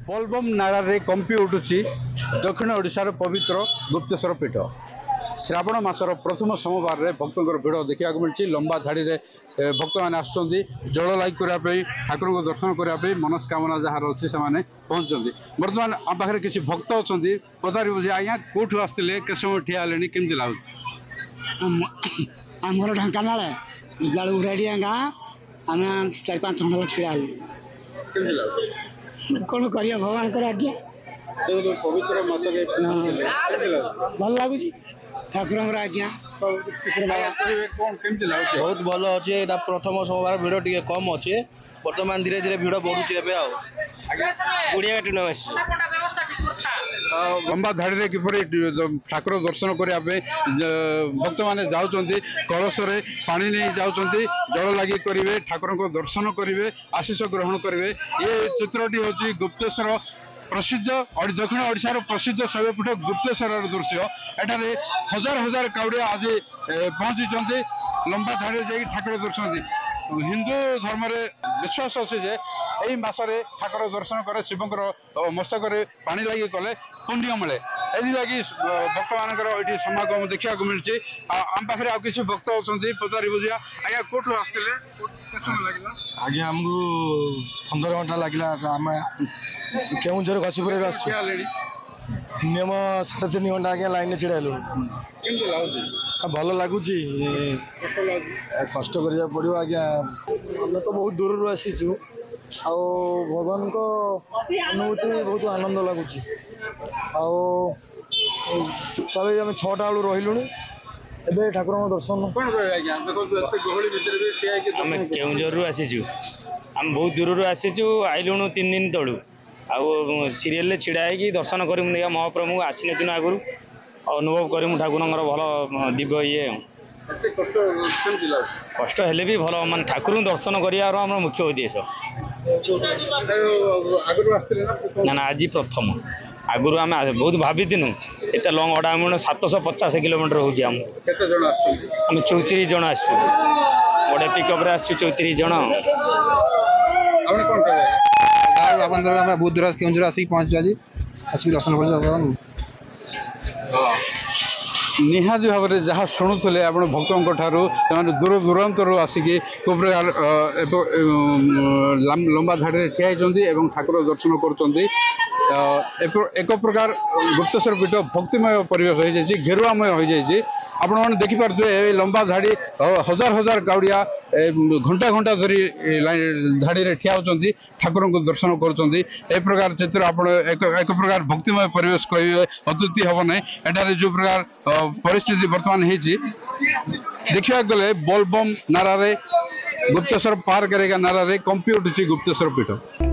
बोलबम नारे कंपी उठुची दक्षिण ओडिशार पवित्र गुप्तेश्वर पीठ श्रावण मासर प्रथम सोमवार रे भक्तों भिड़ देखा मिली लंबा धाड़ी रे भक्त मैंने आसुँच जल लाग करने ठाकुर को दर्शन करने मनस्कामना जहाँ अच्छी से पहुँचते बर्तमान आम पाखे किसी भक्त अच्छा पचार बुझे आज्ञा कौटू आसते के समय ठिया केमती लगुच आमर ढेकाना जाड़ुड़िया गाँ आम 4-5 घंटा छिड़ा कौन कर भगवान कर आज्ञा पवित्र मासरे भल लगुच ठाकुर आज्ञा कौन केमती लगुच बहुत भल अच्छे यहाँ प्रथम सोमवार भिड़ टे कम अच्छे बर्तमान धीरे धीरे भिड़ बढ़ुचे गुड़िया लंबा धाड़ी किपरि ठाकुर दर्शन करने भक्त मैंने जाऊँच कलश पानी नहीं जाऊँच जल लगी करेंगे ठाकुर को दर्शन करेंगे आशीष ग्रहण करेंगे ये चित्रटी हूँ गुप्तेश्वर प्रसिद्ध दक्षिण ओडिशार प्रसिद्ध शैवपीठ गुप्तेश्वर दृश्य एठारे हजार हजार काउड़िया आज पहुंची लंबा धाड़ी जा ठाकुर दर्शन हिंदू धर्म विश्वास अच्छे जे यही मसरे ठाकुर दर्शन करे शिवंकर मस्तक पानी लगी कले पुण्य मिले यदि भक्त मान समागम देखा मिली आम पाखे आउ किसी भक्त अच्छा पचारि बुझिया आज्ञा कौटू आसते आज्ञा आमको 15 घंटा लगे आम केवुझर घसीपुर मिनिमम 3.5 घंटा आज्ञा लाइन छिड़ालु भल लगुच कष्ट करा पड़ो आज्ञा आम तो बहुत दूर आसीचु आ भगवान को अनुभूति बहुत आनंद लगुच तबे आम 6टा बेलू रहीलु ए ठाकुर दर्शन आम केउझर आसीचु आम बहुत दूर आसीचु आइलुणु 3 दिन तलू आउ सीरियल छिड़ा है दर्शन कर महाप्रभु आसी दिन आगु अनुभव कर ठाकुर भल दिव्य ये कष्ट हेले भी भल मान ठाकुर दर्शन कर मुख्य उद्देश्य ना ना आज प्रथम आगुरी आम बहुत भाभी एत लंग अड़ा 750 किलोमीटर हो आम 34 जन आसु गोटे पिकअप आसु 34 जन बहुत दूर केवुझर आसिक पहुँचु आज आसिक दर्शन कर निहाती भाव में जहाँ शुणुले आप भक्तों ठारू दूर दूरांत आसिकी को प्रकार लंबा धाड़ी ठिया होती ठाकुर दर्शन कर एक प्रकार गुप्तेश्वर पीठ भक्तिमय परिवेश हो जाए घेरुआमय हो जाए आपण मैंने देखिपे लंबा धाड़ी हजार हजार काउड़िया घंटा घंटा धरी धाड़ी ठिया होती ठाकुर को दर्शन कर प्रकार चित्र आप एक प्रकार भक्तिमय परिवेश कहे अत्युक्ति हम ना एठार जो प्रकार परिस्थिति बर्तमान होती देखा गले बोलबम नारे गुप्तेश्वर पार करेगा नारे कंपी उठुची गुप्तेश्वर पीठ।